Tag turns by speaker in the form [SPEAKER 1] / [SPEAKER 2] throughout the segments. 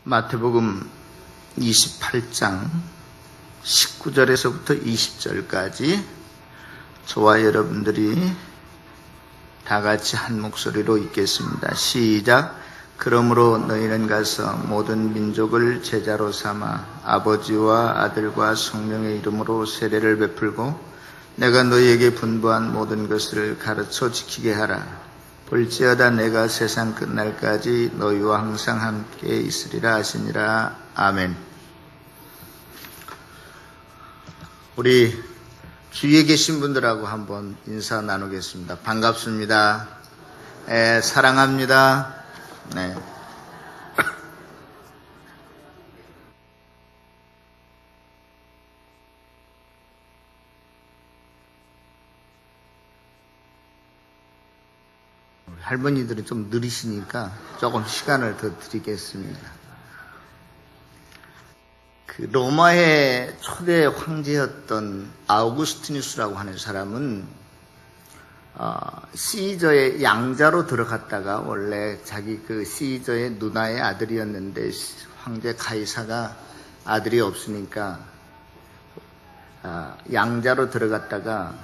[SPEAKER 1] 마태복음 28장 19절에서부터 20절까지 저와 여러분들이 다 같이 한 목소리로 읽겠습니다. 시작. 그러므로 너희는 가서 모든 민족을 제자로 삼아 아버지와 아들과 성령의 이름으로 세례를 베풀고 내가 너희에게 분부한 모든 것을 가르쳐 지키게 하라. 볼지어다 내가 세상 끝날까지 너희와 항상 함께 있으리라 하시니라. 아멘. 우리 주위에 계신 분들하고 한번 인사 나누겠습니다. 반갑습니다. 사랑합니다. 네. 할머니들이 좀 느리시니까 조금 시간을 더 드리겠습니다. 그 로마의 초대 황제였던 아우구스티누스라고 하는 사람은 시저의 양자로 들어갔다가 원래 자기 그 시저의 누나의 아들이었는데 황제 가이사가 아들이 없으니까 양자로 들어갔다가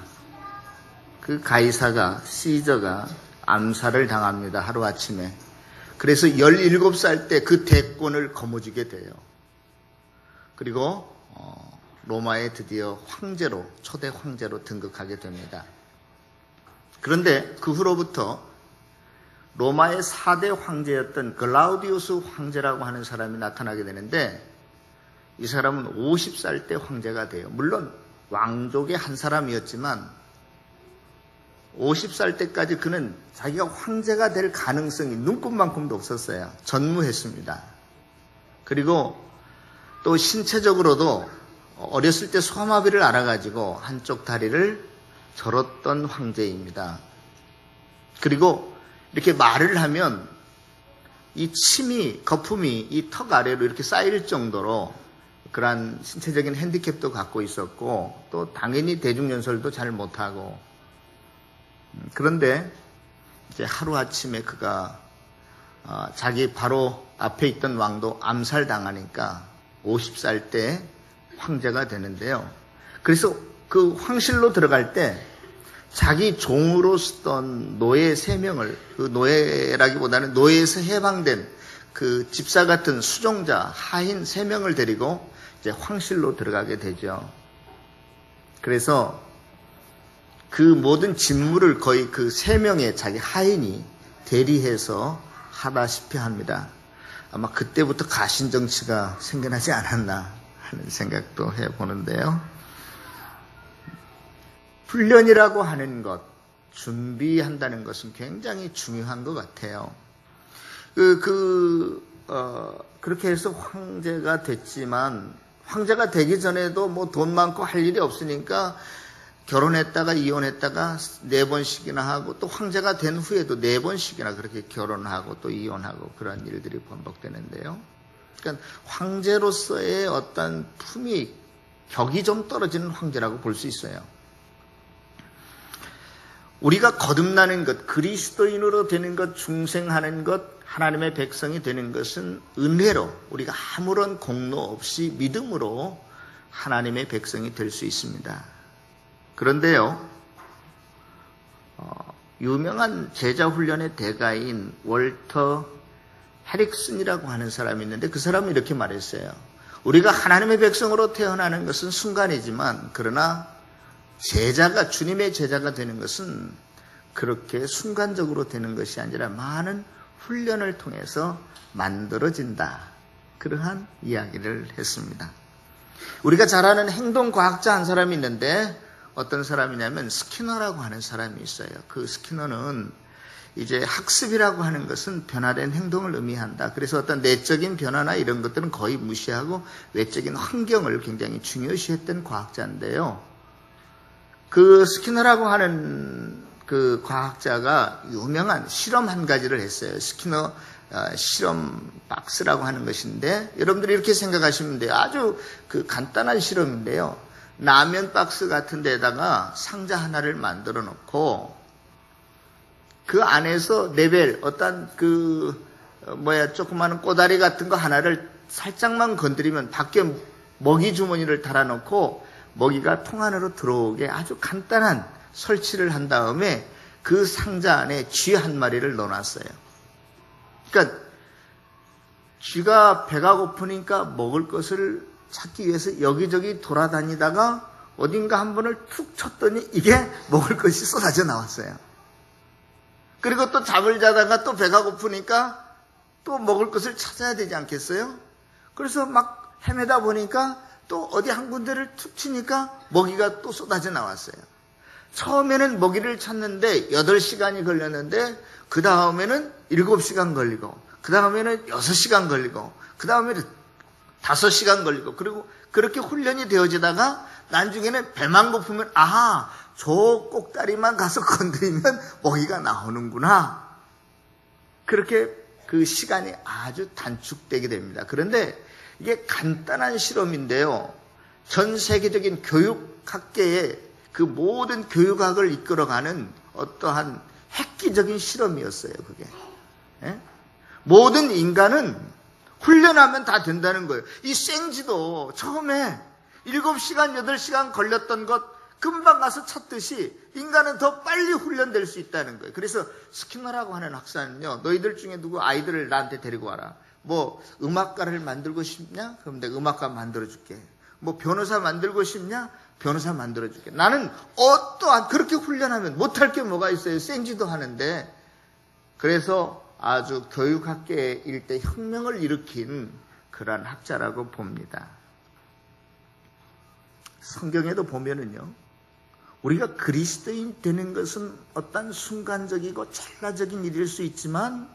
[SPEAKER 1] 그 가이사가 시저가 암살을 당합니다. 하루아침에. 그래서 17살 때 그 대권을 거머쥐게 돼요. 그리고 로마에 드디어 황제로, 초대 황제로 등극하게 됩니다. 그런데 그 후로부터 로마의 4대 황제였던 글라우디우스 황제라고 하는 사람이 나타나게 되는데 이 사람은 50살 때 황제가 돼요. 물론 왕족의 한 사람이었지만 50살 때까지 그는 자기가 황제가 될 가능성이 눈꼽만큼도 없었어요. 전무했습니다. 그리고 또 신체적으로도 어렸을 때 소아마비를 알아가지고 한쪽 다리를 절었던 황제입니다. 그리고 이렇게 말을 하면 이 침이, 거품이 이 턱 아래로 이렇게 쌓일 정도로 그러한 신체적인 핸디캡도 갖고 있었고 또 당연히 대중연설도 잘 못하고 그런데 이제 하루아침에 그가 자기 바로 앞에 있던 왕도 암살당하니까 50살 때 황제가 되는데요. 그래서 그 황실로 들어갈 때 자기 종으로 쓰던 노예 3명을, 그 노예라기보다는 노예에서 해방된 그 집사 같은 수종자, 하인 3명을 데리고 이제 황실로 들어가게 되죠. 그래서 그 모든 직무를 거의 그 3명의 자기 하인이 대리해서 하다시피 합니다. 아마 그때부터 가신정치가 생겨나지 않았나 하는 생각도 해보는데요. 훈련이라고 하는 것, 준비한다는 것은 굉장히 중요한 것 같아요. 그렇게 해서 황제가 됐지만, 황제가 되기 전에도 뭐 돈 많고 할 일이 없으니까 결혼했다가 이혼했다가 4번씩이나 하고 또 황제가 된 후에도 4번씩이나 그렇게 결혼하고 또 이혼하고 그런 일들이 반복되는데요. 그러니까 황제로서의 어떤 품이 격이 좀 떨어지는 황제라고 볼 수 있어요. 우리가 거듭나는 것, 그리스도인으로 되는 것, 중생하는 것, 하나님의 백성이 되는 것은 은혜로 우리가 아무런 공로 없이 믿음으로 하나님의 백성이 될 수 있습니다. 그런데요, 유명한 제자훈련의 대가인 월터 헤릭슨이라고 하는 사람이 있는데 그 사람은 이렇게 말했어요. 우리가 하나님의 백성으로 태어나는 것은 순간이지만 그러나 제자가, 주님의 제자가 되는 것은 그렇게 순간적으로 되는 것이 아니라 많은 훈련을 통해서 만들어진다. 그러한 이야기를 했습니다. 우리가 잘 아는 행동과학자 한 사람이 있는데 어떤 사람이냐면 스키너라고 하는 사람이 있어요. 그 스키너는 이제 학습이라고 하는 것은 변화된 행동을 의미한다. 그래서 어떤 내적인 변화나 이런 것들은 거의 무시하고 외적인 환경을 굉장히 중요시했던 과학자인데요. 그 스키너라고 하는 그 과학자가 유명한 실험 한 가지를 했어요. 스키너 실험 박스라고 하는 것인데 여러분들이 이렇게 생각하시면 돼요. 아주 그 간단한 실험인데요. 라면 박스 같은 데다가 상자 하나를 만들어 놓고 그 안에서 레벨, 어떤 조그마한 꼬다리 같은 거 하나를 살짝만 건드리면 밖에 먹이 주머니를 달아놓고 먹이가 통 안으로 들어오게 아주 간단한 설치를 한 다음에 그 상자 안에 쥐 한 마리를 넣어놨어요. 그러니까 쥐가 배가 고프니까 먹을 것을 찾기 위해서 여기저기 돌아다니다가 어딘가 한 번을 툭 쳤더니 이게 먹을 것이 쏟아져 나왔어요. 그리고 또 잠을 자다가 또 배가 고프니까 또 먹을 것을 찾아야 되지 않겠어요? 그래서 막 헤매다 보니까 또 어디 한 군데를 툭 치니까 먹이가 또 쏟아져 나왔어요. 처음에는 먹이를 찾는데 8시간이 걸렸는데 그 다음에는 7시간 걸리고 그 다음에는 6시간 걸리고 그 다음에는 5시간 걸리고 그리고 그렇게 훈련이 되어지다가 나중에는 배만 고프면 아하 저 꼭다리만 가서 건드리면 먹이가 나오는구나. 그렇게 그 시간이 아주 단축되게 됩니다. 그런데 이게 간단한 실험인데요. 전 세계적인 교육학계의 그 모든 교육학을 이끌어가는 어떠한 획기적인 실험이었어요. 그게. 예? 모든 인간은 훈련하면 다 된다는 거예요. 이 생쥐도 처음에 7시간, 8시간 걸렸던 것 금방 가서 찾듯이 인간은 더 빨리 훈련될 수 있다는 거예요. 그래서 스키너라고 하는 학사는요, 너희들 중에 누구 아이들을 나한테 데리고 와라. 음악가를 만들고 싶냐? 그럼 내가 음악가 만들어줄게. 변호사 만들고 싶냐? 변호사 만들어줄게. 나는 어떠한, 그렇게 훈련하면 못할 게 뭐가 있어요. 생쥐도 하는데. 그래서 아주 교육학계에 일대 혁명을 일으킨 그러한 학자라고 봅니다. 성경에도 보면은요, 우리가 그리스도인 되는 것은 어떤 순간적이고 찰나적인 일일 수 있지만,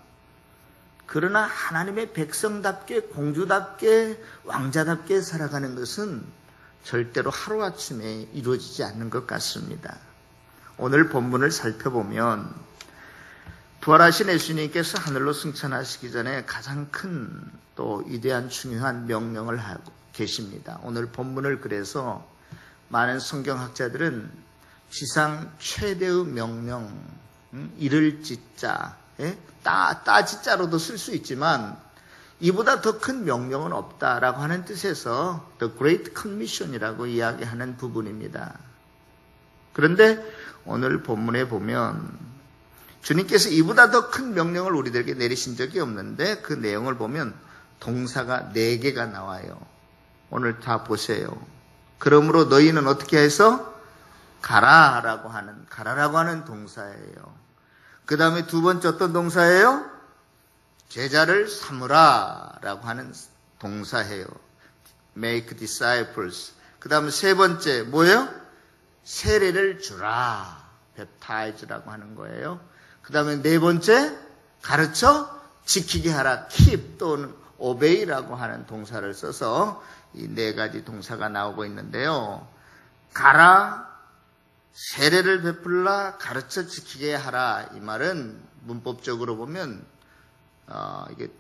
[SPEAKER 1] 그러나 하나님의 백성답게, 공주답게, 왕자답게 살아가는 것은 절대로 하루아침에 이루어지지 않는 것 같습니다. 오늘 본문을 살펴보면 부활하신 예수님께서 하늘로 승천하시기 전에 가장 큰 또 위대한 중요한 명령을 하고 계십니다. 오늘 본문을 그래서 많은 성경학자들은 지상 최대의 명령, 이를 짓자, 따짓자로도 쓸 수 있지만 이보다 더 큰 명령은 없다라고 하는 뜻에서 The Great Commission이라고 이야기하는 부분입니다. 그런데 오늘 본문에 보면 주님께서 이보다 더 큰 명령을 우리들에게 내리신 적이 없는데 그 내용을 보면 동사가 4개가 나와요. 오늘 다 보세요. 그러므로 너희는 어떻게 해서 가라라고 하는 동사예요. 그 다음에 두 번째 어떤 동사예요? 제자를 삼으라라고 하는 동사예요. Make disciples. 그 다음에 세 번째 뭐예요? 세례를 주라. baptize라고 하는 거예요. 그 다음에 네 번째 가르쳐 지키게 하라. keep 또는 obey라고 하는 동사를 써서 이 4가지 동사가 나오고 있는데요. 가라, 세례를 베풀라, 가르쳐 지키게 하라. 이 말은 문법적으로 보면 이게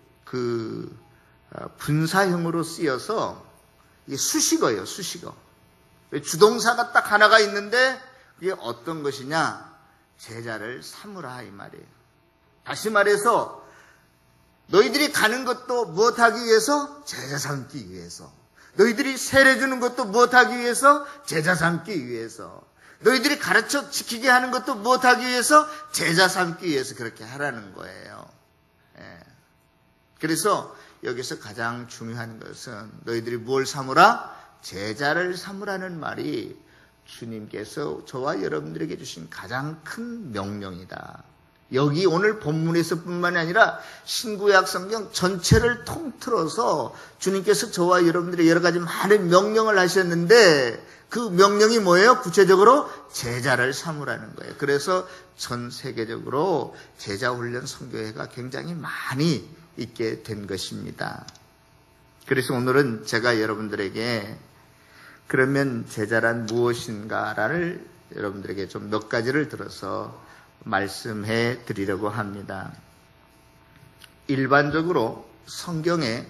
[SPEAKER 1] 분사형으로 쓰여서 이게 수식어예요. 수식어. 주동사가 딱 하나가 있는데 그게 어떤 것이냐? 제자를 삼으라 이 말이에요. 다시 말해서 너희들이 가는 것도 무엇하기 위해서? 제자 삼기 위해서. 너희들이 세례 주는 것도 무엇하기 위해서? 제자 삼기 위해서. 너희들이 가르쳐 지키게 하는 것도 무엇하기 위해서? 제자 삼기 위해서 그렇게 하라는 거예요. 그래서 여기서 가장 중요한 것은 너희들이 뭘 삼으라? 제자를 삼으라는 말이 주님께서 저와 여러분들에게 주신 가장 큰 명령이다. 여기 오늘 본문에서 뿐만이 아니라 신구약 성경 전체를 통틀어서 주님께서 저와 여러분들의 여러 가지 많은 명령을 하셨는데 그 명령이 뭐예요? 구체적으로 제자를 삼으라는 거예요. 그래서 전 세계적으로 제자훈련 선교회가 굉장히 많이 있게 된 것입니다. 그래서 오늘은 제가 여러분들에게 그러면 제자란 무엇인가를 여러분들에게 좀 몇 가지를 들어서 말씀해 드리려고 합니다. 일반적으로 성경에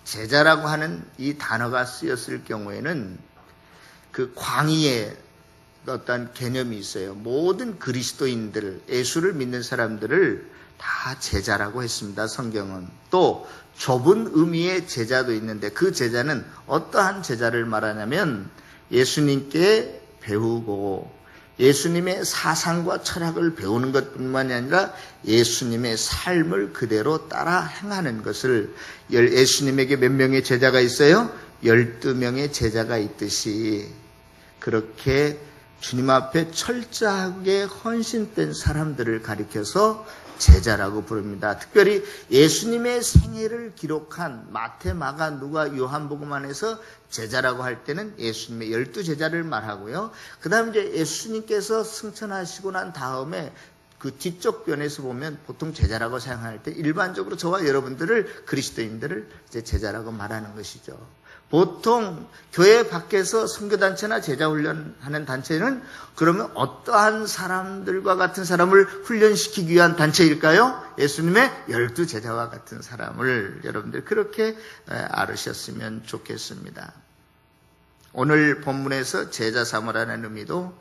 [SPEAKER 1] 제자라고 하는 이 단어가 쓰였을 경우에는 그 광의의 어떤 개념이 있어요. 모든 그리스도인들, 예수를 믿는 사람들을 다 제자라고 했습니다. 성경은. 또 좁은 의미의 제자도 있는데 그 제자는 어떠한 제자를 말하냐면 예수님께 배우고 예수님의 사상과 철학을 배우는 것뿐만이 아니라 예수님의 삶을 그대로 따라 행하는 것을, 예수님에게 몇 명의 제자가 있어요? 12명의 제자가 있듯이 그렇게 주님 앞에 철저하게 헌신된 사람들을 가리켜서 제자라고 부릅니다. 특별히 예수님의 생애를 기록한 마태, 마가, 누가, 요한복음 안에서 제자라고 할 때는 예수님의 12제자를 말하고요. 그 다음에 이제 예수님께서 승천하시고 난 다음에 그 뒤쪽 변에서 보면 보통 제자라고 생각할 때 일반적으로 저와 여러분들을, 그리스도인들을 이제 제자라고 말하는 것이죠. 보통 교회 밖에서 선교단체나 제자훈련하는 단체는 그러면 어떠한 사람들과 같은 사람을 훈련시키기 위한 단체일까요? 예수님의 12제자와 같은 사람을 여러분들 그렇게 알으셨으면 좋겠습니다. 오늘 본문에서 제자 삼으라는 의미도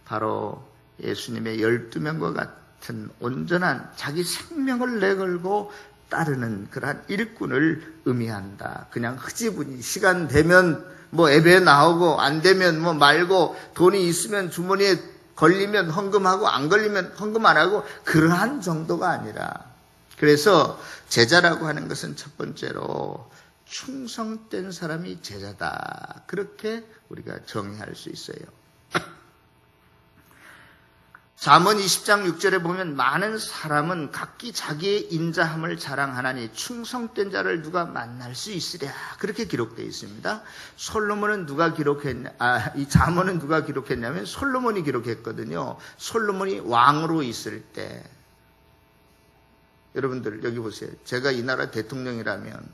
[SPEAKER 1] 바로 예수님의 12명과 같은 온전한 자기 생명을 내걸고 따르는 그러한 일꾼을 의미한다. 그냥 흐지부지 시간 되면 뭐 예배 나오고 안 되면 뭐 말고 돈이 있으면 주머니에 걸리면 헌금하고 안 걸리면 헌금 안 하고 그러한 정도가 아니라, 그래서 제자라고 하는 것은 첫 번째로 충성된 사람이 제자다. 그렇게 우리가 정의할 수 있어요. 잠언 20장 6절에 보면 많은 사람은 각기 자기의 인자함을 자랑하나니 충성된 자를 누가 만날 수 있으랴. 그렇게 기록되어 있습니다. 솔로몬은 누가 기록했냐? 이 잠언은 누가 기록했냐면 솔로몬이 기록했거든요. 솔로몬이 왕으로 있을 때. 여러분들 여기 보세요. 제가 이 나라 대통령이라면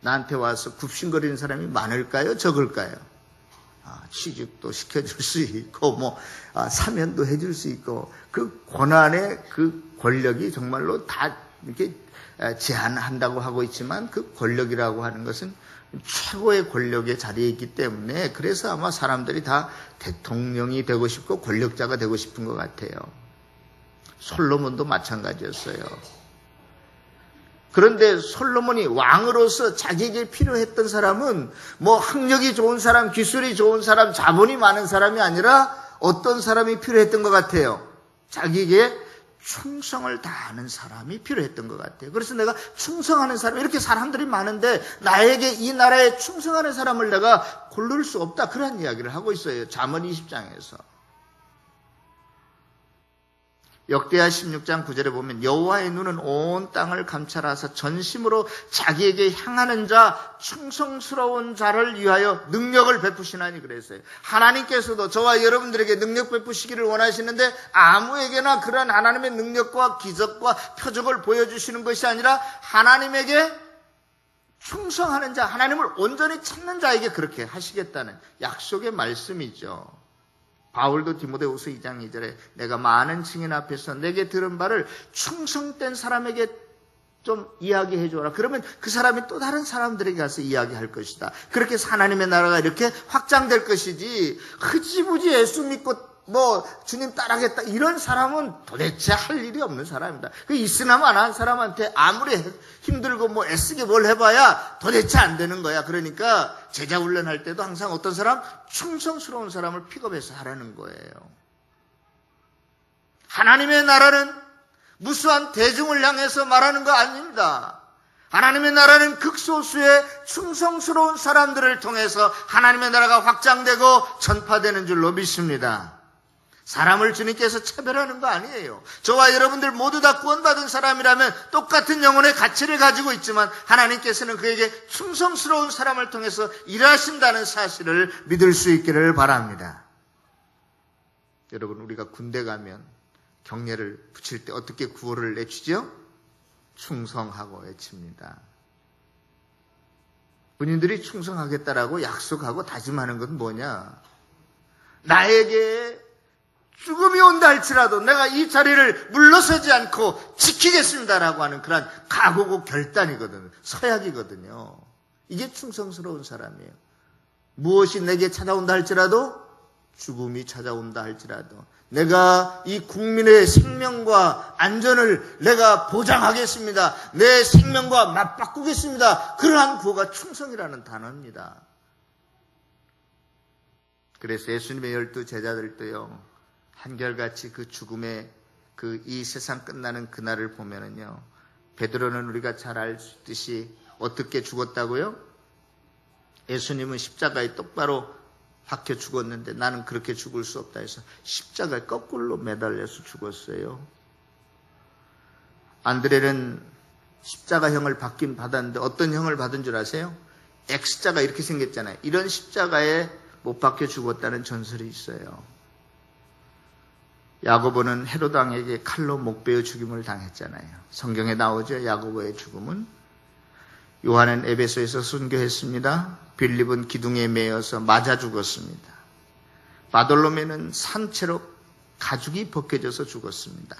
[SPEAKER 1] 나한테 와서 굽신거리는 사람이 많을까요? 적을까요? 취직도 시켜줄 수 있고 사면도 해줄 수 있고 그 권한의 그 권력이 정말로 다 이렇게 제한한다고 하고 있지만 그 권력이라고 하는 것은 최고의 권력의 자리에 있기 때문에 그래서 아마 사람들이 다 대통령이 되고 싶고 권력자가 되고 싶은 것 같아요. 솔로몬도 마찬가지였어요. 그런데 솔로몬이 왕으로서 자기에게 필요했던 사람은 뭐 학력이 좋은 사람, 기술이 좋은 사람, 자본이 많은 사람이 아니라 어떤 사람이 필요했던 것 같아요? 자기에게 충성을 다하는 사람이 필요했던 것 같아요. 그래서 내가 충성하는 사람, 이렇게 사람들이 많은데 나에게 이 나라에 충성하는 사람을 내가 고를 수 없다. 그런 이야기를 하고 있어요. 잠언 20장에서. 역대하 16장 9절에 보면 여호와의 눈은 온 땅을 감찰하사 전심으로 자기에게 향하는 자, 충성스러운 자를 위하여 능력을 베푸시나니 그랬어요. 하나님께서도 저와 여러분들에게 능력 베푸시기를 원하시는데 아무에게나 그러한 하나님의 능력과 기적과 표적을 보여주시는 것이 아니라 하나님에게 충성하는 자, 하나님을 온전히 찾는 자에게 그렇게 하시겠다는 약속의 말씀이죠. 바울도 디모데후서 2장 2절에 내가 많은 증인 앞에서 내게 들은 바를 충성된 사람에게 좀 이야기해 줘라. 그러면 그 사람이 또 다른 사람들에게 가서 이야기할 것이다. 그렇게 해서 하나님의 나라가 이렇게 확장될 것이지, 흐지부지 예수 믿고 주님 따라하겠다 이런 사람은 도대체 할 일이 없는 사람입니다. 그 있으나 마나한 사람한테 아무리 힘들고 애쓰게 뭘 해봐야 도대체 안 되는 거야. 그러니까 제자 훈련할 때도 항상 어떤 사람? 충성스러운 사람을 픽업해서 하라는 거예요. 하나님의 나라는 무수한 대중을 향해서 말하는 거 아닙니다. 하나님의 나라는 극소수의 충성스러운 사람들을 통해서 하나님의 나라가 확장되고 전파되는 줄로 믿습니다. 사람을 주님께서 차별하는 거 아니에요. 저와 여러분들 모두 다 구원받은 사람이라면 똑같은 영혼의 가치를 가지고 있지만 하나님께서는 그에게 충성스러운 사람을 통해서 일하신다는 사실을 믿을 수 있기를 바랍니다. 여러분, 우리가 군대 가면 경례를 붙일 때 어떻게 구호를 외치죠? 충성하고 외칩니다. 군인들이 충성하겠다라고 약속하고 다짐하는 건 뭐냐? 나에게 죽음이 온다 할지라도 내가 이 자리를 물러서지 않고 지키겠습니다라고 하는 그런 각오고 결단이거든요. 서약이거든요. 이게 충성스러운 사람이에요. 무엇이 내게 찾아온다 할지라도 죽음이 찾아온다 할지라도 내가 이 국민의 생명과 안전을 내가 보장하겠습니다. 내 생명과 맞바꾸겠습니다. 그러한 구호가 충성이라는 단어입니다. 그래서 예수님의 12 제자들도요, 한결같이 그 죽음의 이 세상 끝나는 그날을 보면은요, 베드로는 우리가 잘 알듯이 어떻게 죽었다고요? 예수님은 십자가에 똑바로 박혀 죽었는데 나는 그렇게 죽을 수 없다 해서 십자가에 거꾸로 매달려서 죽었어요. 안드레는 십자가형을 받긴 받았는데 어떤 형을 받은 줄 아세요? X자가 이렇게 생겼잖아요. 이런 십자가에 못 박혀 죽었다는 전설이 있어요. 야고보는 헤로드 왕에게 칼로 목 베어 죽임을 당했잖아요. 성경에 나오죠. 야고보의 죽음은. 요한은 에베소에서 순교했습니다. 빌립은 기둥에 매여서 맞아 죽었습니다. 바돌로메는 산채로 가죽이 벗겨져서 죽었습니다.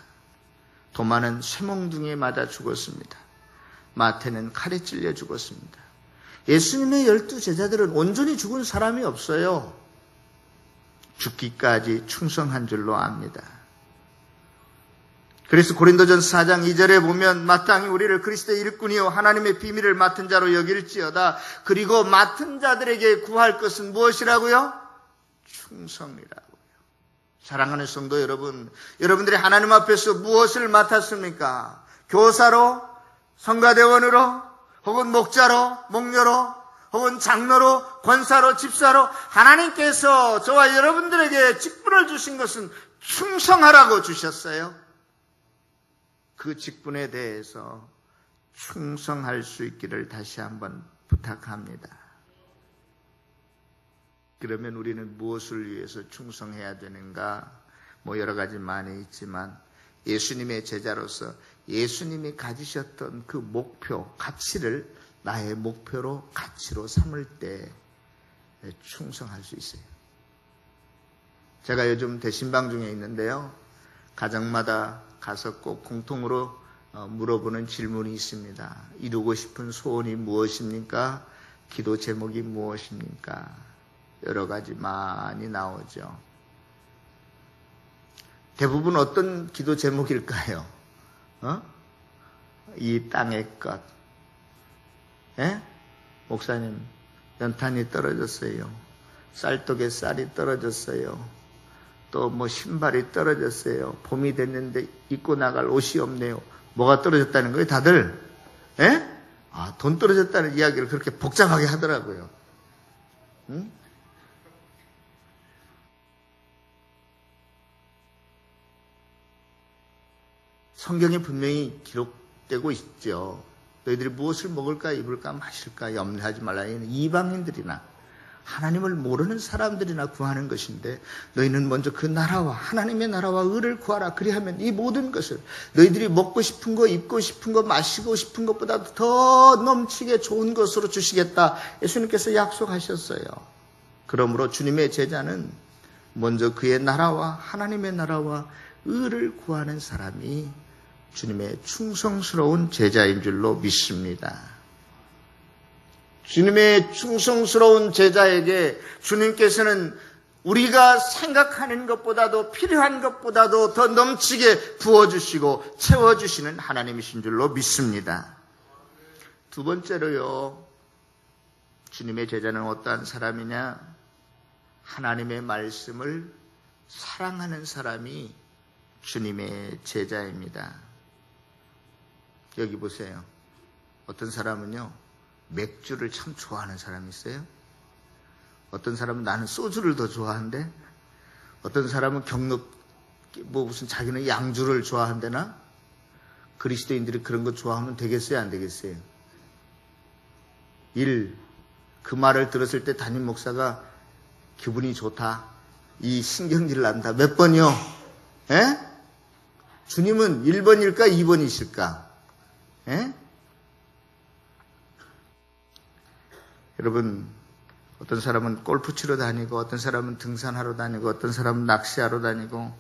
[SPEAKER 1] 도마는 쇠몽둥이에 맞아 죽었습니다. 마태는 칼에 찔려 죽었습니다. 예수님의 12 제자들은 온전히 죽은 사람이 없어요. 죽기까지 충성한 줄로 압니다. 그래서 고린도전서 4장 2절에 보면 마땅히 우리를 그리스도의 일꾼이요 하나님의 비밀을 맡은 자로 여길지어다. 그리고 맡은 자들에게 구할 것은 무엇이라고요? 충성이라고요. 사랑하는 성도 여러분, 여러분들이 하나님 앞에서 무엇을 맡았습니까? 교사로, 성가대원으로, 혹은 목자로, 목녀로, 혹은 장로로, 권사로, 집사로 하나님께서 저와 여러분들에게 직분을 주신 것은 충성하라고 주셨어요. 그 직분에 대해서 충성할 수 있기를 다시 한번 부탁합니다. 그러면 우리는 무엇을 위해서 충성해야 되는가? 여러 가지 많이 있지만 예수님의 제자로서 예수님이 가지셨던 그 목표, 가치를 나의 목표로, 가치로 삼을 때 충성할 수 있어요. 제가 요즘 대신방 중에 있는데요. 가정마다 가서 꼭 공통으로 물어보는 질문이 있습니다. 이루고 싶은 소원이 무엇입니까? 기도 제목이 무엇입니까? 여러 가지 많이 나오죠. 대부분 어떤 기도 제목일까요? 이 땅의 것. 예? 목사님, 연탄이 떨어졌어요. 쌀독에 쌀이 떨어졌어요. 또 신발이 떨어졌어요. 봄이 됐는데 입고 나갈 옷이 없네요. 뭐가 떨어졌다는 거예요, 다들? 예? 돈 떨어졌다는 이야기를 그렇게 복잡하게 하더라고요. 응? 성경에 분명히 기록되고 있죠. 너희들이 무엇을 먹을까, 입을까, 마실까 염려하지 말라. 이방인들이나 하나님을 모르는 사람들이나 구하는 것인데 너희는 먼저 그 나라와 하나님의 나라와 의를 구하라. 그리하면 이 모든 것을 너희들이 먹고 싶은 거, 입고 싶은 거, 마시고 싶은 것보다 더 넘치게 좋은 것으로 주시겠다. 예수님께서 약속하셨어요. 그러므로 주님의 제자는 먼저 그의 나라와 하나님의 나라와 의를 구하는 사람이 주님의 충성스러운 제자인 줄로 믿습니다. 주님의 충성스러운 제자에게 주님께서는 우리가 생각하는 것보다도 필요한 것보다도 더 넘치게 부어주시고 채워주시는 하나님이신 줄로 믿습니다. 두 번째로요, 주님의 제자는 어떠한 사람이냐? 하나님의 말씀을 사랑하는 사람이 주님의 제자입니다. 여기 보세요. 어떤 사람은요, 맥주를 참 좋아하는 사람이 있어요. 어떤 사람은 나는 소주를 더 좋아한대. 어떤 사람은 경력, 무슨 자기는 양주를 좋아한대나. 그리스도인들이 그런 거 좋아하면 되겠어요, 안 되겠어요? 그 말을 들었을 때 담임 목사가 기분이 좋다. 이 신경질 난다. 몇 번이요? 에? 주님은 1번일까 2번이실까? 에? 여러분, 어떤 사람은 골프 치러 다니고, 어떤 사람은 등산하러 다니고, 어떤 사람은 낚시하러 다니고,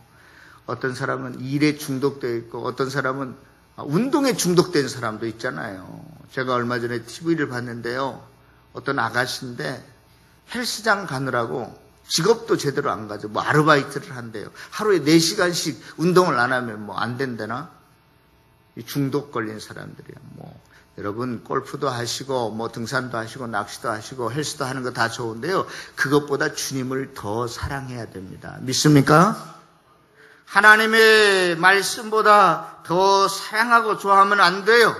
[SPEAKER 1] 어떤 사람은 일에 중독되어 있고, 어떤 사람은 운동에 중독된 사람도 있잖아요. 제가 얼마 전에 TV를 봤는데요. 어떤 아가씨인데 헬스장 가느라고 직업도 제대로 안 가죠. 뭐 아르바이트를 한대요. 하루에 4시간씩 운동을 안 하면 뭐 안 된다나? 중독 걸린 사람들이야. 뭐 여러분 골프도 하시고 뭐 등산도 하시고 낚시도 하시고 헬스도 하는 거 다 좋은데요. 그것보다 주님을 더 사랑해야 됩니다. 믿습니까? 하나님의 말씀보다 더 사랑하고 좋아하면 안 돼요.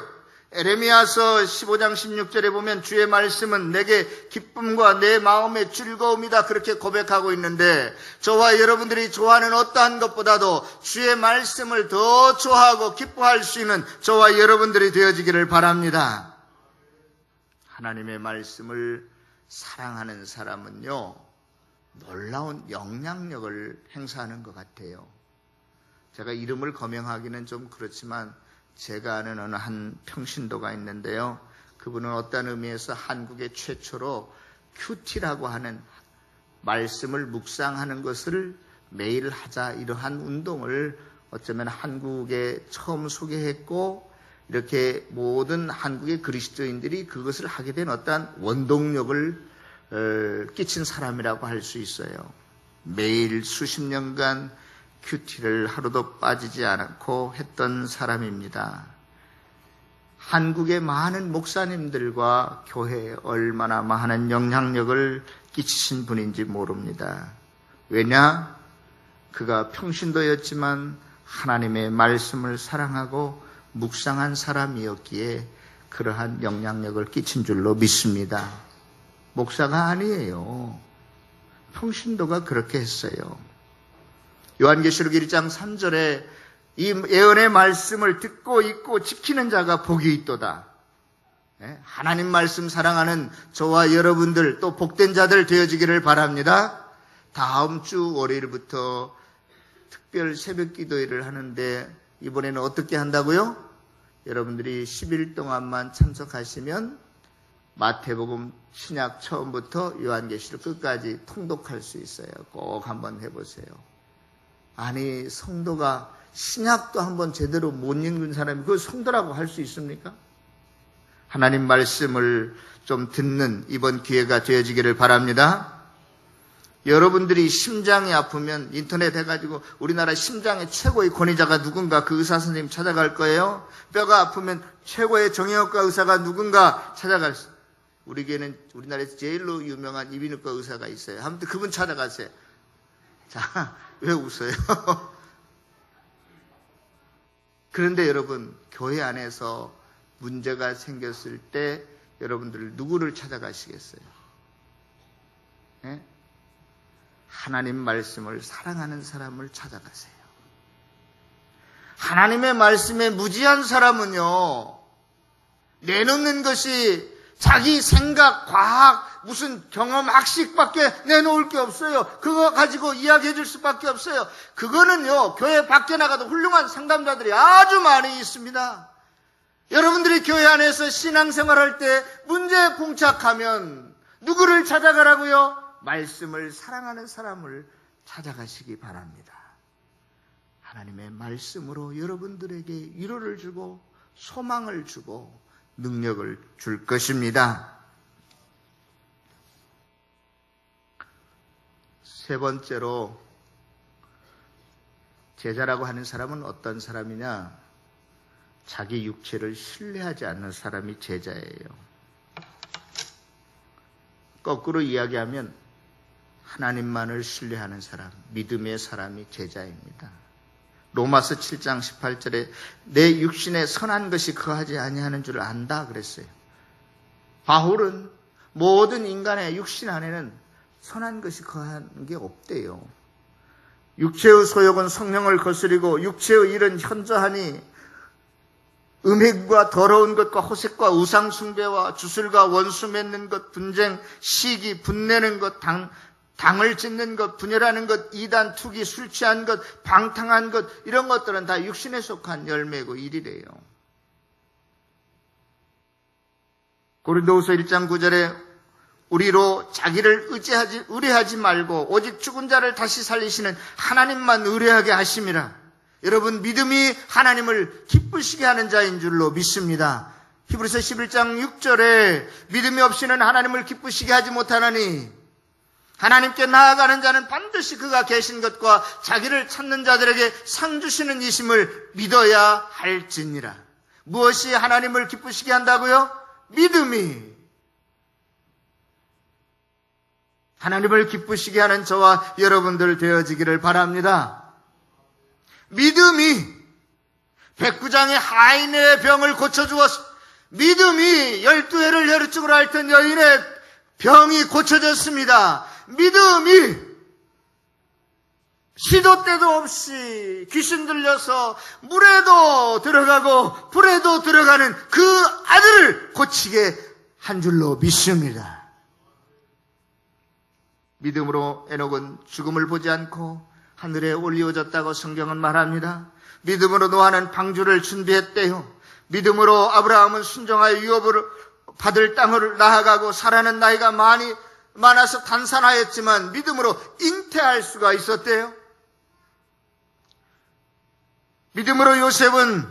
[SPEAKER 1] 에레미야서 15장 16절에 보면 주의 말씀은 내게 기쁨과 내 마음의 즐거움이다 그렇게 고백하고 있는데 저와 여러분들이 좋아하는 어떠한 것보다도 주의 말씀을 더 좋아하고 기뻐할 수 있는 저와 여러분들이 되어지기를 바랍니다. 하나님의 말씀을 사랑하는 사람은요, 놀라운 영향력을 행사하는 것 같아요. 제가 이름을 거명하기는 좀 그렇지만 제가 아는 어느 한 평신도가 있는데요. 그분은 어떤 의미에서 한국의 최초로 큐티라고 하는 말씀을 묵상하는 것을 매일 하자 이러한 운동을 어쩌면 한국에 처음 소개했고 이렇게 모든 한국의 그리스도인들이 그것을 하게 된 어떠한 원동력을 끼친 사람이라고 할 수 있어요. 매일 수십 년간 큐티를 하루도 빠지지 않고 했던 사람입니다. 한국의 많은 목사님들과 교회에 얼마나 많은 영향력을 끼치신 분인지 모릅니다. 왜냐? 그가 평신도였지만 하나님의 말씀을 사랑하고 묵상한 사람이었기에 그러한 영향력을 끼친 줄로 믿습니다. 목사가 아니에요. 평신도가 그렇게 했어요. 요한계시록 1장 3절에 이 예언의 말씀을 듣고 읽고 지키는 자가 복이 있도다. 하나님 말씀 사랑하는 저와 여러분들 또 복된 자들 되어지기를 바랍니다. 다음 주 월요일부터 특별 새벽 기도회를 하는데 이번에는 어떻게 한다고요? 여러분들이 10일 동안만 참석하시면 마태복음 신약 처음부터 요한계시록 끝까지 통독할 수 있어요. 꼭 한번 해보세요. 아니 성도가 신약도 한번 제대로 못 읽는 사람이 그걸 성도라고 할 수 있습니까? 하나님 말씀을 좀 듣는 이번 기회가 되어지기를 바랍니다. 여러분들이 심장이 아프면 인터넷 해가지고 우리나라 심장의 최고의 권위자가 누군가 그 의사 선생님 찾아갈 거예요. 뼈가 아프면 최고의 정형외과 의사가 누군가 찾아갈 수 있어요. 우리나라에서 제일로 유명한 이비인후과 의사가 있어요. 아무튼 그분 찾아가세요. 자, 왜 웃어요? 그런데 여러분, 교회 안에서 문제가 생겼을 때 여러분들 누구를 찾아가시겠어요? 네? 하나님 말씀을 사랑하는 사람을 찾아가세요. 하나님의 말씀에 무지한 사람은요, 내놓는 것이 자기 생각, 과학, 무슨 경험, 학식밖에 내놓을 게 없어요. 그거 가지고 이야기해 줄 수밖에 없어요. 그거는요, 교회 밖에 나가도 훌륭한 상담자들이 아주 많이 있습니다. 여러분들이 교회 안에서 신앙생활할 때 문제에 봉착하면 누구를 찾아가라고요? 말씀을 사랑하는 사람을 찾아가시기 바랍니다. 하나님의 말씀으로 여러분들에게 위로를 주고 소망을 주고 능력을 줄 것입니다. 세 번째로 제자라고 하는 사람은 어떤 사람이냐? 자기 육체를 신뢰하지 않는 사람이 제자예요. 거꾸로 이야기하면 하나님만을 신뢰하는 사람, 믿음의 사람이 제자입니다. 로마서 7장 18절에 내 육신에 선한 것이 거하지 아니하는 줄 안다 그랬어요. 바울은 모든 인간의 육신 안에는 선한 것이 거하는 게 없대요. 육체의 소욕은 성령을 거스리고 육체의 일은 현저하니 음행과 더러운 것과 호색과 우상 숭배와 주술과 원수 맺는 것, 분쟁, 시기, 분내는 것, 당을 짓는 것, 분열하는 것, 이단, 투기, 술 취한 것, 방탕한 것, 이런 것들은 다 육신에 속한 열매고 일이래요. 고린도후서 1장 9절에 우리로 자기를 의뢰하지 말고 오직 죽은 자를 다시 살리시는 하나님만 의뢰하게 하심이라. 여러분, 믿음이 하나님을 기쁘시게 하는 자인 줄로 믿습니다. 히브리서 11장 6절에 믿음이 없이는 하나님을 기쁘시게 하지 못하나니 하나님께 나아가는 자는 반드시 그가 계신 것과 자기를 찾는 자들에게 상 주시는 이심을 믿어야 할지니라. 무엇이 하나님을 기쁘시게 한다고요? 믿음이. 하나님을 기쁘시게 하는 저와 여러분들 되어지기를 바랍니다. 믿음이 백부장의 하인의 병을 고쳐주었어. 믿음이 12해를 혈루증으로 앓던 여인의 병이 고쳐졌습니다. 믿음이 시도 때도 없이 귀신 들려서 물에도 들어가고 불에도 들어가는 그 아들을 고치게 한 줄로 믿습니다. 믿음으로 에녹은 죽음을 보지 않고 하늘에 올리워졌다고 성경은 말합니다. 믿음으로 노아는 방주를 준비했대요. 믿음으로 아브라함은 순종하여 유업을 받을 땅을 나아가고 사라는 나이가 많아서 단산하였지만 믿음으로 잉태할 수가 있었대요. 믿음으로 요셉은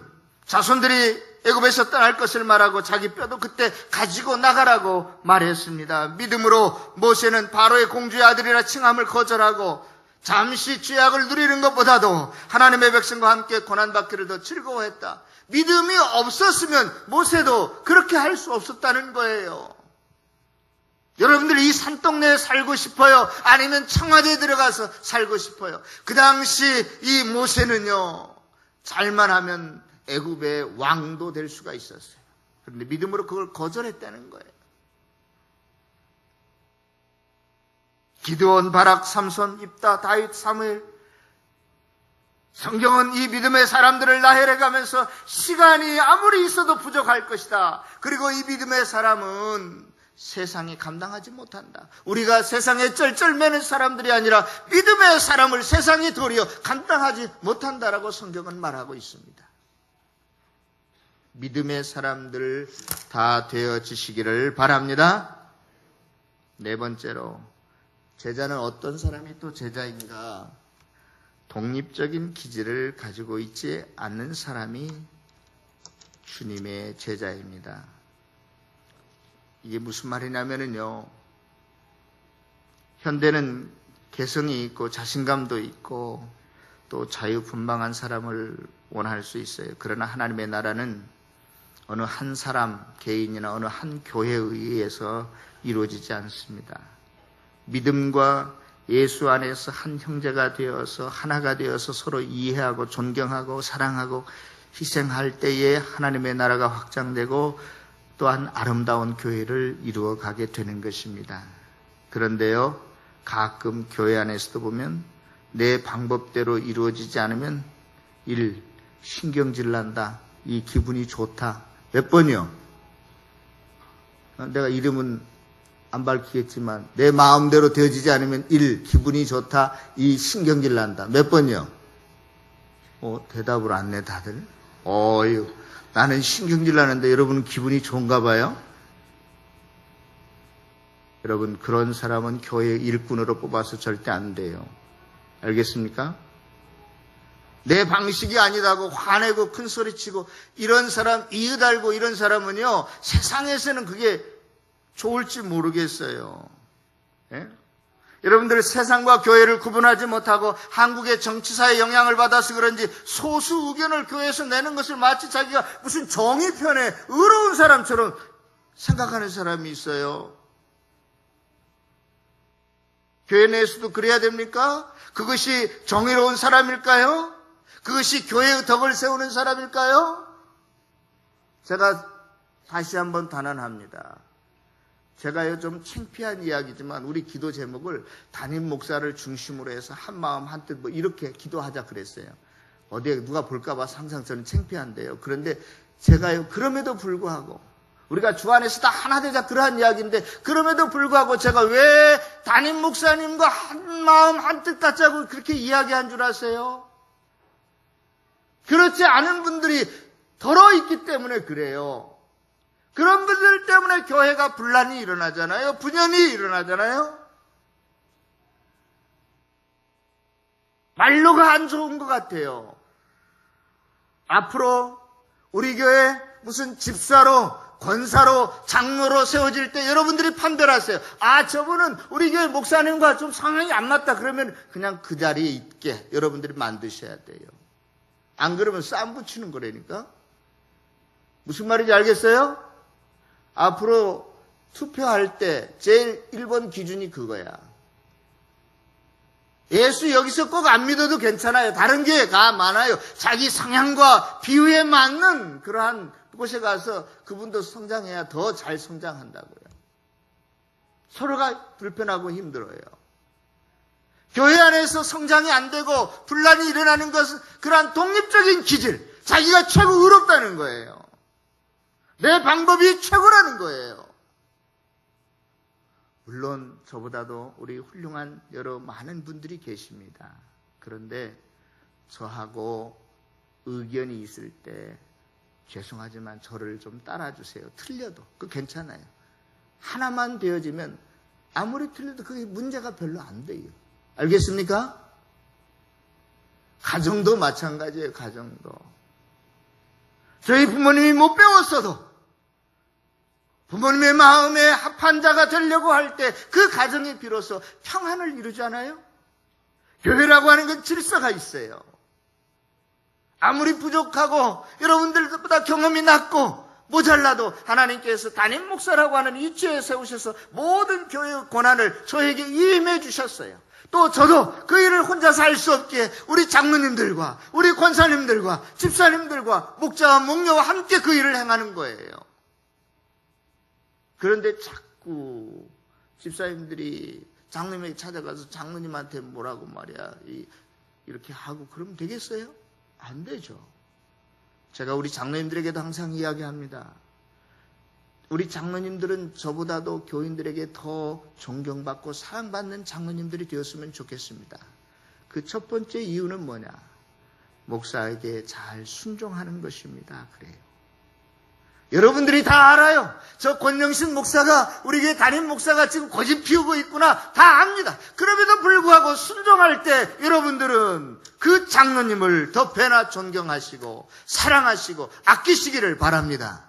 [SPEAKER 1] 자손들이 애굽에서 떠날 것을 말하고 자기 뼈도 그때 가지고 나가라고 말했습니다. 믿음으로 모세는 바로의 공주의 아들이라 칭함을 거절하고 잠시 죄악을 누리는 것보다도 하나님의 백성과 함께 고난받기를 더 즐거워했다. 믿음이 없었으면 모세도 그렇게 할 수 없었다는 거예요. 여러분들 이 산동네에 살고 싶어요? 아니면 청와대에 들어가서 살고 싶어요? 그 당시 이 모세는요, 잘만 하면 애굽의 왕도 될 수가 있었어요. 그런데 믿음으로 그걸 거절했다는 거예요. 기드온, 바락, 삼손, 입다, 다윗, 사무엘. 성경은 이 믿음의 사람들을 나열해가면서 시간이 아무리 있어도 부족할 것이다. 그리고 이 믿음의 사람은 세상이 감당하지 못한다. 우리가 세상에 쩔쩔매는 사람들이 아니라 믿음의 사람을 세상이 도리어 감당하지 못한다라고 성경은 말하고 있습니다. 믿음의 사람들 다 되어지시기를 바랍니다. 네 번째로, 제자는 어떤 사람이 또 제자인가? 독립적인 기질을 가지고 있지 않는 사람이 주님의 제자입니다. 이게 무슨 말이냐면요, 현대는 개성이 있고 자신감도 있고 또 자유분방한 사람을 원할 수 있어요. 그러나 하나님의 나라는 어느 한 사람, 개인이나 어느 한 교회에 의해서 이루어지지 않습니다. 믿음과 예수 안에서 한 형제가 되어서 하나가 되어서 서로 이해하고 존경하고 사랑하고 희생할 때에 하나님의 나라가 확장되고 또한 아름다운 교회를 이루어가게 되는 것입니다. 그런데요, 가끔 교회 안에서도 보면 내 방법대로 이루어지지 않으면 1. 신경질 난다. 2. 기분이 좋다. 몇 번이요? 내가 이름은 안 밝히겠지만 내 마음대로 되어지지 않으면 1. 기분이 좋다. 2. 신경질 난다. 몇 번이요? 대답을 안 내 다들? 나는 신경질 나는데 여러분은 기분이 좋은가 봐요? 여러분, 그런 사람은 교회 일꾼으로 뽑아서 절대 안 돼요. 알겠습니까? 내 방식이 아니다고 화내고 큰소리치고 이런 사람, 이의달고 이런 사람은요, 세상에서는 그게 좋을지 모르겠어요. 예? 여러분들 세상과 교회를 구분하지 못하고 한국의 정치사에 영향을 받아서 그런지 소수 의견을 교회에서 내는 것을 마치 자기가 무슨 정의편에 의로운 사람처럼 생각하는 사람이 있어요. 교회 내에서도 그래야 됩니까? 그것이 정의로운 사람일까요? 그것이 교회의 덕을 세우는 사람일까요? 제가 다시 한번 단언합니다. 제가요, 좀 창피한 이야기지만 우리 기도 제목을 담임 목사를 중심으로 해서 한 마음 한 뜻 이렇게 기도하자 그랬어요. 어디에 누가 볼까봐 항상 저는 창피한데요. 그런데 제가요, 그럼에도 불구하고 우리가 주 안에서 다 하나 되자 그러한 이야기인데, 그럼에도 불구하고 제가 왜 담임 목사님과 한 마음 한 뜻 갖자고 그렇게 이야기한 줄 아세요? 그렇지 않은 분들이 덜어 있기 때문에 그래요. 그런 분들 때문에 교회가 분란이 일어나잖아요. 분열이 일어나잖아요. 말로가 안 좋은 것 같아요. 앞으로 우리 교회 무슨 집사로 권사로 장로로 세워질 때 여러분들이 판별하세요. 아, 저분은 우리 교회 목사님과 좀 성향이 안 맞다. 그러면 그냥 그 자리에 있게 여러분들이 만드셔야 돼요. 안 그러면 싸움 붙이는 거라니까. 무슨 말인지 알겠어요? 앞으로 투표할 때 제일 1번 기준이 그거야. 예수 여기서 꼭 안 믿어도 괜찮아요. 다른 교회가 많아요. 자기 성향과 비유에 맞는 그러한 곳에 가서 그분도 성장해야 더 잘 성장한다고요. 서로가 불편하고 힘들어요. 교회 안에서 성장이 안 되고 분란이 일어나는 것은 그러한 독립적인 기질, 자기가 최고 의롭다는 거예요. 내 방법이 최고라는 거예요. 물론 저보다도 우리 훌륭한 여러 많은 분들이 계십니다. 그런데 저하고 의견이 있을 때 죄송하지만 저를 좀 따라주세요. 틀려도 그거 괜찮아요. 하나만 되어지면 아무리 틀려도 그게 문제가 별로 안 돼요. 알겠습니까? 가정도 마찬가지예요. 가정도. 저희 부모님이 못 배웠어도 부모님의 마음에 합한 자가 되려고 할 때 그 가정이 비로소 평안을 이루잖아요. 교회라고 하는 건 질서가 있어요. 아무리 부족하고 여러분들보다 경험이 낮고 모자라도 하나님께서 담임 목사라고 하는 위치에 세우셔서 모든 교회의 권한을 저에게 위임해 주셨어요. 또 저도 그 일을 혼자서 할 수 없기에 우리 장로님들과 우리 권사님들과 집사님들과 목자와 목녀와 함께 그 일을 행하는 거예요. 그런데 자꾸 집사님들이 장로님에게 찾아가서 장로님한테 뭐라고 말이야 이렇게 하고 그러면 되겠어요? 안 되죠. 제가 우리 장로님들에게도 항상 이야기합니다. 우리 장로님들은 저보다도 교인들에게 더 존경받고 사랑받는 장로님들이 되었으면 좋겠습니다. 그 첫 번째 이유는 뭐냐? 목사에게 잘 순종하는 것입니다. 그래요. 여러분들이 다 알아요. 저 권영신 목사가 우리 교회 담임 목사가 지금 고집 피우고 있구나 다 압니다. 그럼에도 불구하고 순종할 때 여러분들은 그 장로님을 더 배나 존경하시고 사랑하시고 아끼시기를 바랍니다.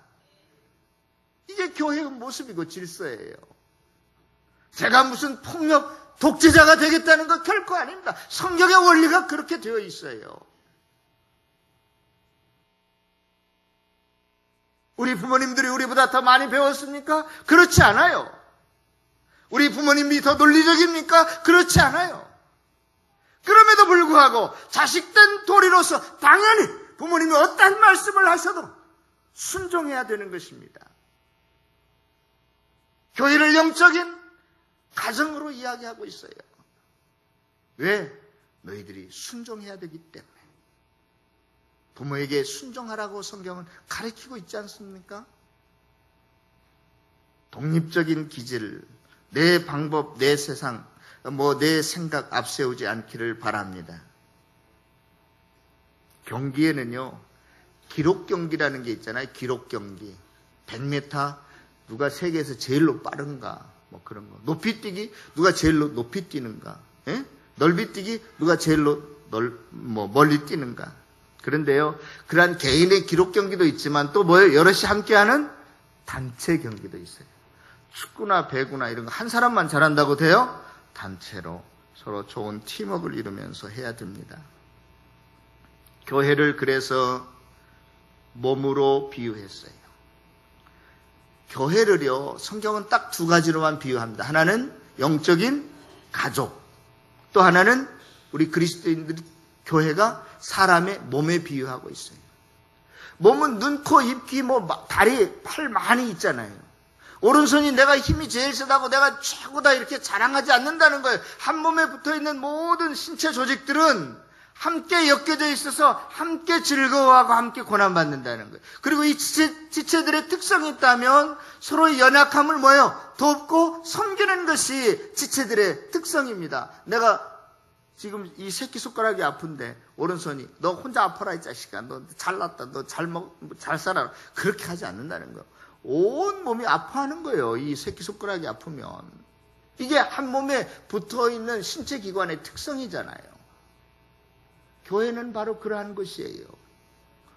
[SPEAKER 1] 이게 교회의 모습이고 질서예요. 제가 무슨 폭력 독재자가 되겠다는 거 결코 아닙니다. 성경의 원리가 그렇게 되어 있어요. 우리 부모님들이 우리보다 더 많이 배웠습니까? 그렇지 않아요. 우리 부모님이 더 논리적입니까? 그렇지 않아요. 그럼에도 불구하고 자식된 도리로서 당연히 부모님이 어떤 말씀을 하셔도 순종해야 되는 것입니다. 교회를 영적인 가정으로 이야기하고 있어요. 왜? 너희들이 순종해야 되기 때문에. 부모에게 순종하라고 성경은 가르치고 있지 않습니까? 독립적인 기질, 내 방법, 내 세상, 내 생각 앞세우지 않기를 바랍니다. 경기에는요, 기록 경기라는 게 있잖아요. 기록 경기. 100m 누가 세계에서 제일로 빠른가, 그런 거. 높이 뛰기 누가 제일로 높이 뛰는가. 예? 넓이 뛰기 누가 제일로 멀리 뛰는가. 그런데요, 그러한 개인의 기록 경기도 있지만 또 뭐예요? 여럿이 함께하는 단체 경기도 있어요. 축구나 배구나 이런 거 한 사람만 잘한다고 돼요? 단체로 서로 좋은 팀워크를 이루면서 해야 됩니다. 교회를 그래서 몸으로 비유했어요. 교회를요, 성경은 딱 두 가지로만 비유합니다. 하나는 영적인 가족, 또 하나는 우리 그리스도인들이 교회가 사람의 몸에 비유하고 있어요. 몸은 눈, 코, 입, 귀, 다리, 팔 많이 있잖아요. 오른손이 내가 힘이 제일 세다고 내가 최고다 이렇게 자랑하지 않는다는 거예요. 한 몸에 붙어있는 모든 신체 조직들은 함께 엮여져 있어서 함께 즐거워하고 함께 고난받는다는 거예요. 그리고 이 지체들의 특성이 있다면 서로의 연약함을 돕고 섬기는 것이 지체들의 특성입니다. 내가 지금 이 새끼손가락이 아픈데 오른손이 너 혼자 아파라 이 자식아, 너 잘났다, 너 잘 살아라, 그렇게 하지 않는다는 거예요. 온 몸이 아파하는 거예요. 이 새끼손가락이 아프면. 이게 한 몸에 붙어있는 신체 기관의 특성이잖아요. 교회는 바로 그러한 것이에요.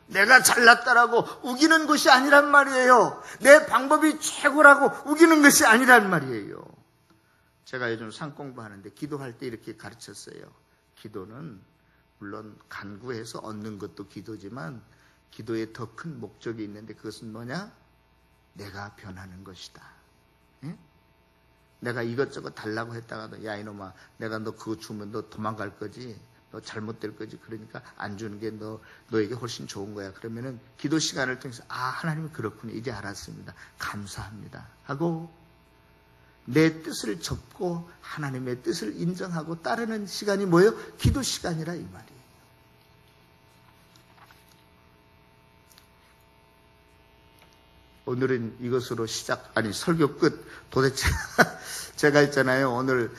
[SPEAKER 1] 내가 잘났다라고 우기는 것이 아니란 말이에요. 내 방법이 최고라고 우기는 것이 아니란 말이에요. 제가 요즘 상 공부하는데 기도할 때 이렇게 가르쳤어요. 기도는 물론 간구해서 얻는 것도 기도지만 기도에 더 큰 목적이 있는데 그것은 뭐냐? 내가 변하는 것이다. 예? 내가 이것저것 달라고 했다가도 야 이놈아 내가 너 그거 주면 너 도망갈 거지. 너 잘못될 거지. 그러니까 안 주는 게 너에게 훨씬 좋은 거야. 그러면은 기도 시간을 통해서 하나님이 그렇군요. 이제 알았습니다. 감사합니다. 하고 내 뜻을 접고 하나님의 뜻을 인정하고 따르는 시간이 뭐예요? 기도 시간이라 이 말이에요. 오늘은 이것으로 설교 끝. 도대체 제가 있잖아요. 오늘